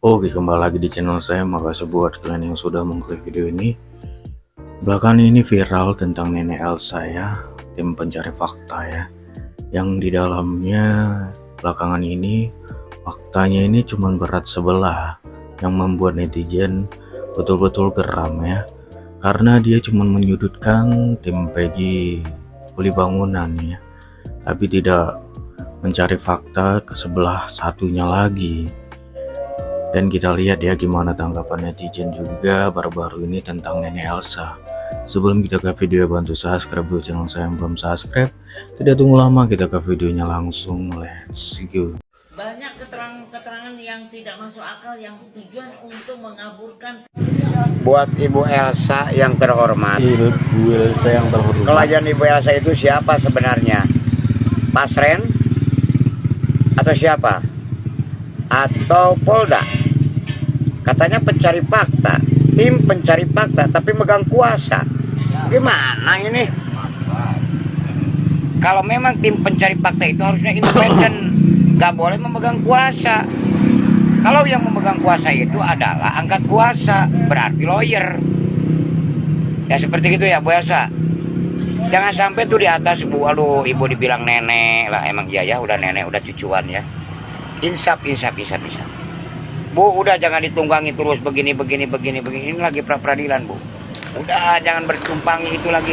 Oke, kembali lagi di channel saya. Makasih buat kalian yang sudah mengklik video ini. Belakangan ini viral tentang nenek Elsa ya, tim pencari fakta ya, yang di dalamnya belakangan ini faktanya ini cuman berat sebelah, yang membuat netizen betul-betul geram ya, karena dia cuman menyudutkan tim Peggy Kuli Bangunan ya, tapi tidak mencari fakta ke sebelah satunya lagi. Dan kita lihat ya gimana tanggapan netizen juga baru-baru ini tentang nenek Elsa. Sebelum kita ke video, bantu subscribe dulu channel saya yang belum subscribe. Tidak tunggu lama, kita ke videonya langsung. Let's go. Banyak keterangan-keterangan yang tidak masuk akal yang tujuan untuk mengaburkan. Buat Ibu Elsa yang terhormat, Ibu Elsa yang terhormat. kelahiran Ibu Elsa itu siapa sebenarnya? Pasren atau siapa? Atau Polda? Katanya pencari fakta, tim pencari fakta, tapi megang kuasa. Gimana ini? Kalau memang tim pencari fakta itu harusnya independen, nggak boleh memegang kuasa. Kalau yang memegang kuasa itu adalah angkat kuasa, berarti lawyer. Ya seperti itu ya Bu Elsa. Jangan sampai tuh di atas Bu, aduh ibu dibilang nenek lah, emang iya ya udah nenek, udah cucuan ya. Insaf. Bu, udah jangan ditunggangi terus begini. Ini lagi pra-peradilan, Bu. Udah jangan bertumpangi itu lagi.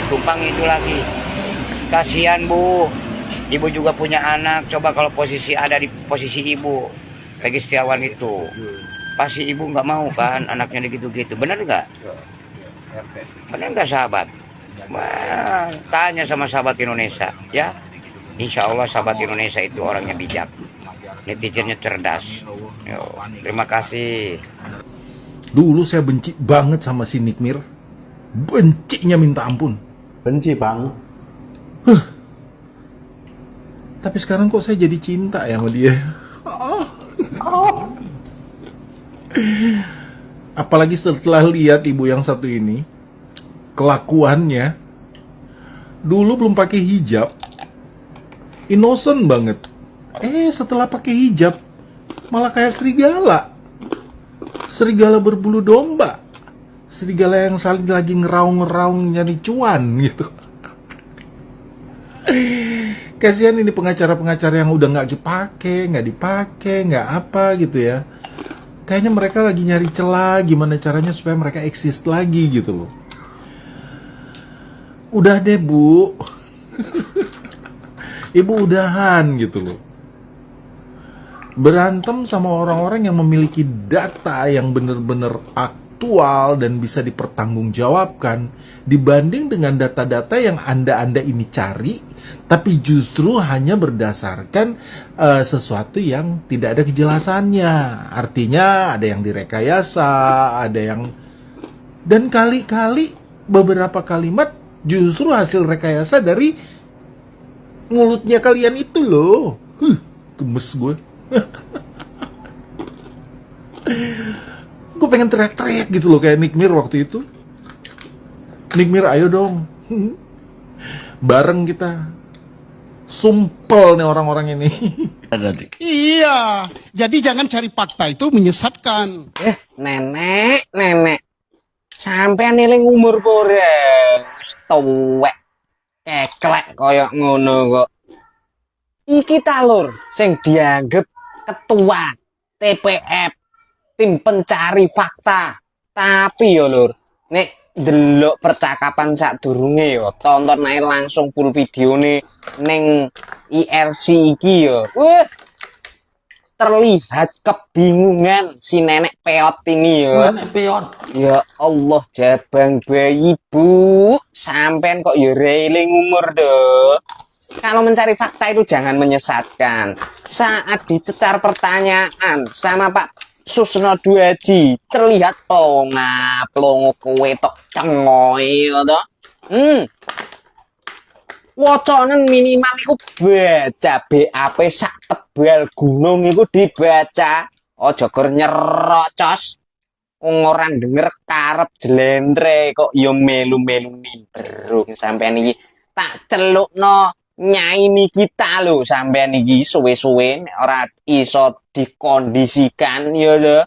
Kasihan, Bu. Ibu juga punya anak. Coba kalau posisi ada di posisi ibu, lagi Setiawan itu, pasti ibu nggak mau kan anaknya gitu-gitu. Bener nggak? Bener nggak sahabat? Wah, tanya sama sahabat Indonesia, ya. Insya Allah sahabat Indonesia itu orangnya bijak. Netizennya cerdas. Yo, terima kasih. Dulu saya benci banget sama si Nikmir. Bencinya minta ampun. Benci bang. Tapi sekarang kok saya jadi cinta ya sama dia. Apalagi setelah lihat ibu yang satu ini, kelakuannya. Dulu belum pakai hijab, innocent banget. Setelah pakai hijab malah kayak serigala. Serigala berbulu domba. Serigala yang saling lagi ngeraung-ngeraung nyari cuan gitu. Kasihan ini pengacara-pengacara yang udah nggak dipakai, nggak apa gitu ya. Kayaknya mereka lagi nyari celah gimana caranya supaya mereka eksis lagi gitu loh. Udah deh Bu. Ibu udahan gitu loh. Berantem sama orang-orang yang memiliki data yang benar-benar aktual dan bisa dipertanggungjawabkan dibanding dengan data-data yang Anda ini cari tapi justru hanya berdasarkan sesuatu yang tidak ada kejelasannya. Artinya ada yang direkayasa, ada yang, dan kali-kali beberapa kalimat justru hasil rekayasa dari mulutnya kalian itu loh. Gemes gue. Gue pengen teriak-teriak gitu loh kayak Nikmir waktu itu. Nikmir ayo dong. Bareng kita. Sumpel nih orang-orang ini. Iya, jadi jangan cari fakta itu menyesatkan. Nenek. Sampean eling umur koreng. Wis tuwek. Keklek koyo ngono kok. Iki ta lur sing dianggep ketua TPF, tim pencari fakta. Tapi yo lur, nek delok percakapan sadurunge yo, tonton ae langsung full videone ning IRC iki yo. Wah, terlihat kebingungan si nenek peot ini ya. Nenek peot. Ya Allah, jabang bayi Bu, sampean kok ya reeling umur tuh. Kalau mencari fakta itu jangan menyesatkan. Saat dicecar pertanyaan sama Pak Susno Duaji, terlihat plongo kowe tok cengoy to. Wacanen minimal iku baca BAP sak tebal gunung iku dibaca. Aja gur nyerocos. Wong ora denger karep jlentre kok ya melu-melu nimbrung sampean iki tak celukno Nyai Nikita lho sampean iki suwe-suwe ora iso dikondisikan ya lho.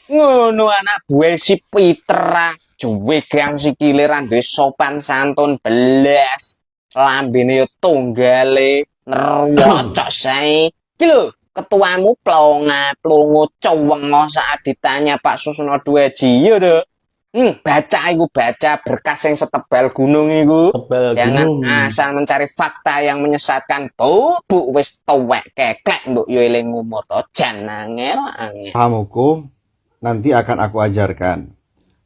Ngono anak buah si Peter juwe gang sikile ra duwe sopan santun belas. Lambene yo tunggale nerwocok sae. Iki lho, ketuamu plonga-plongo cowengno saat ditanya Pak Susno Duaji yo to. Baca iku baca berkas yang setebal gunung iku. Tebal Jangan gunung. asal mencari fakta yang menyesatkan. Bu wis tuwek keklek mbok yo eling umur to jan angel. Paham hukum, nanti akan aku ajarkan.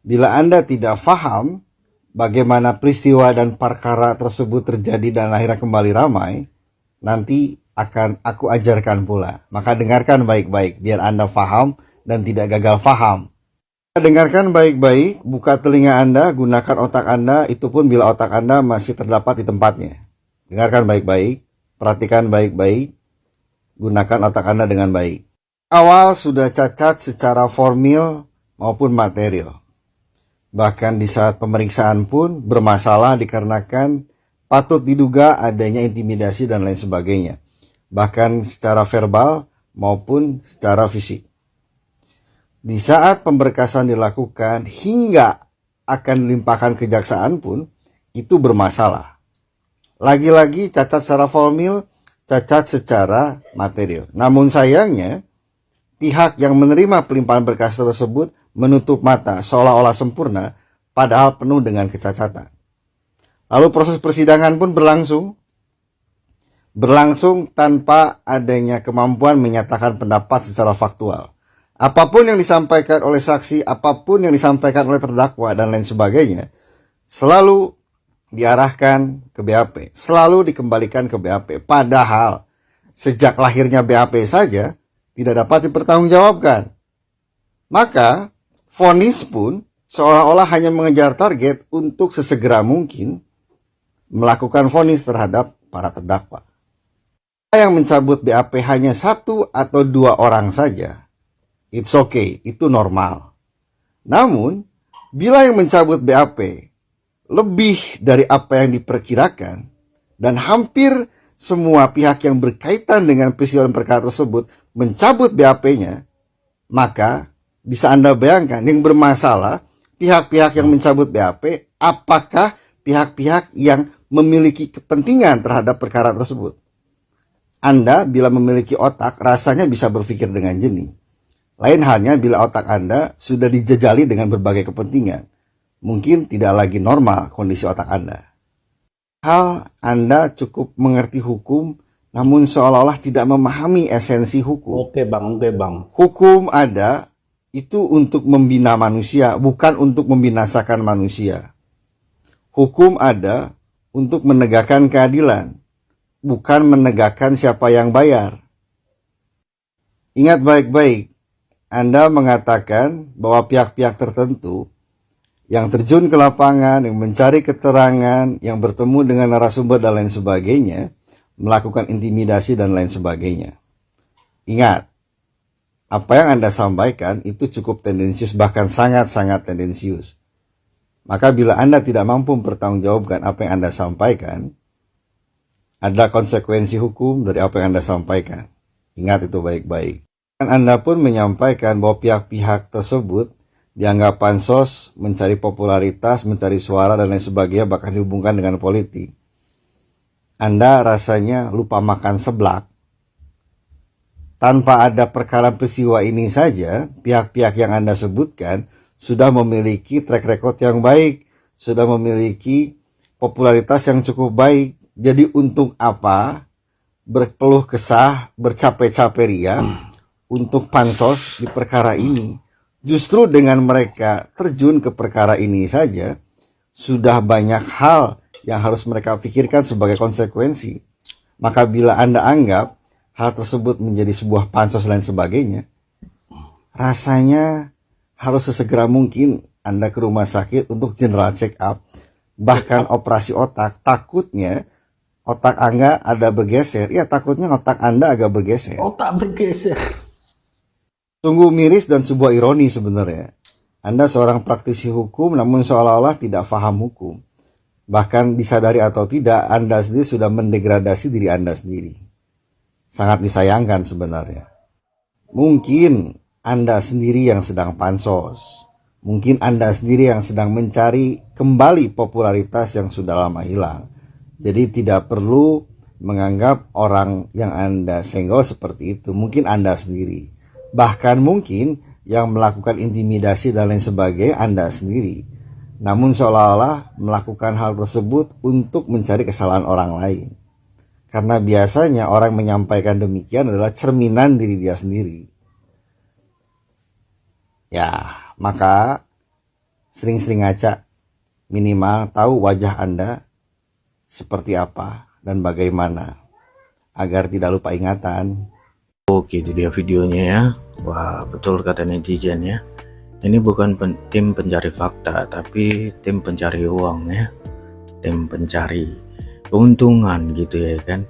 Bila Anda tidak paham bagaimana peristiwa dan perkara tersebut terjadi dan akhirnya kembali ramai, nanti akan aku ajarkan pula. Maka dengarkan baik-baik biar Anda paham dan tidak gagal paham. Dengarkan baik-baik, buka telinga Anda, gunakan otak Anda, itu pun bila otak Anda masih terdapat di tempatnya. Dengarkan baik-baik, perhatikan baik-baik, gunakan otak Anda dengan baik. Awal sudah cacat secara formil maupun material. Bahkan di saat pemeriksaan pun bermasalah dikarenakan patut diduga adanya intimidasi dan lain sebagainya. Bahkan secara verbal maupun secara fisik. Di saat pemberkasan dilakukan hingga akan dilimpahkan kejaksaan pun itu bermasalah. Lagi-lagi cacat secara formil, cacat secara material. Namun sayangnya pihak yang menerima pelimpahan berkas tersebut menutup mata seolah-olah sempurna padahal penuh dengan kecacatan. Lalu proses persidangan pun berlangsung tanpa adanya kemampuan menyatakan pendapat secara faktual. Apapun yang disampaikan oleh saksi, apapun yang disampaikan oleh terdakwa dan lain sebagainya, selalu diarahkan ke BAP, selalu dikembalikan ke BAP. Padahal sejak lahirnya BAP saja tidak dapat dipertanggungjawabkan. Maka vonis pun seolah-olah hanya mengejar target untuk sesegera mungkin melakukan vonis terhadap para terdakwa. Yang mencabut BAP hanya 1 atau 2 orang saja, it's okay, itu normal. Namun, bila yang mencabut BAP lebih dari apa yang diperkirakan, dan hampir semua pihak yang berkaitan dengan peristiwa dan perkara tersebut mencabut BAP-nya, maka bisa Anda bayangkan yang bermasalah pihak-pihak yang mencabut BAP, apakah pihak-pihak yang memiliki kepentingan terhadap perkara tersebut. Anda bila memiliki otak rasanya bisa berpikir dengan jernih. Lain halnya bila otak Anda sudah dijejali dengan berbagai kepentingan. Mungkin tidak lagi normal kondisi otak Anda. Hal Anda cukup mengerti hukum, namun seolah-olah tidak memahami esensi hukum. Oke bang. Hukum ada itu untuk membina manusia, bukan untuk membinasakan manusia. Hukum ada untuk menegakkan keadilan, bukan menegakkan siapa yang bayar. Ingat baik-baik, Anda mengatakan bahwa pihak-pihak tertentu yang terjun ke lapangan, yang mencari keterangan, yang bertemu dengan narasumber dan lain sebagainya, melakukan intimidasi dan lain sebagainya. Ingat, apa yang Anda sampaikan itu cukup tendensius, bahkan sangat-sangat tendensius. Maka bila Anda tidak mampu mempertanggungjawabkan apa yang Anda sampaikan, ada konsekuensi hukum dari apa yang Anda sampaikan. Ingat itu baik-baik. Anda pun menyampaikan bahwa pihak-pihak tersebut dianggap pansos, mencari popularitas, mencari suara dan lain sebagainya, bahkan dihubungkan dengan politik. Anda rasanya lupa makan seblak. Tanpa ada perkara peristiwa ini saja, pihak-pihak yang Anda sebutkan sudah memiliki track record yang baik, sudah memiliki popularitas yang cukup baik. Jadi untuk apa berkeluh kesah, bercapek-capek ria untuk pansos di perkara ini? Justru dengan mereka terjun ke perkara ini saja, sudah banyak hal yang harus mereka pikirkan sebagai konsekuensi. Maka bila Anda anggap hal tersebut menjadi sebuah pansos dan lain sebagainya, rasanya harus sesegera mungkin Anda ke rumah sakit untuk general check up, bahkan operasi otak. Takutnya otak Anda ada bergeser. Ya, takutnya otak Anda agak bergeser. Otak bergeser. Sungguh miris dan sebuah ironi sebenarnya. Anda seorang praktisi hukum namun seolah-olah tidak paham hukum. Bahkan disadari atau tidak, Anda sendiri sudah mendegradasi diri Anda sendiri. Sangat disayangkan sebenarnya. Mungkin Anda sendiri yang sedang pansos. Mungkin Anda sendiri yang sedang mencari kembali popularitas yang sudah lama hilang. Jadi tidak perlu menganggap orang yang Anda senggol seperti itu. Mungkin Anda sendiri. Bahkan mungkin yang melakukan intimidasi dan lain sebagainya Anda sendiri. Namun seolah-olah melakukan hal tersebut untuk mencari kesalahan orang lain. Karena biasanya orang menyampaikan demikian adalah cerminan diri dia sendiri. Ya, maka sering-sering ngaca, minimal tahu wajah Anda seperti apa dan bagaimana, agar tidak lupa ingatan. Oke, itu dia videonya ya. Wah, betul kata netizen ya. Ini bukan tim pencari fakta, tapi tim pencari uang ya. Tim pencari keuntungan gitu ya kan.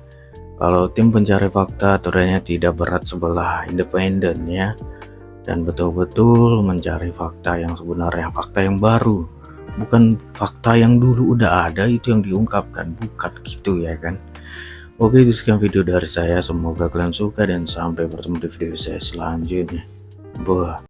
Kalau tim pencari fakta aturannya tidak berat sebelah, independen ya. Dan betul-betul mencari fakta yang sebenarnya, fakta yang baru, bukan fakta yang dulu udah ada itu yang diungkapkan, bukan gitu ya kan. Oke, itu sekian video dari saya, semoga kalian suka dan sampai bertemu di video saya selanjutnya. Bye.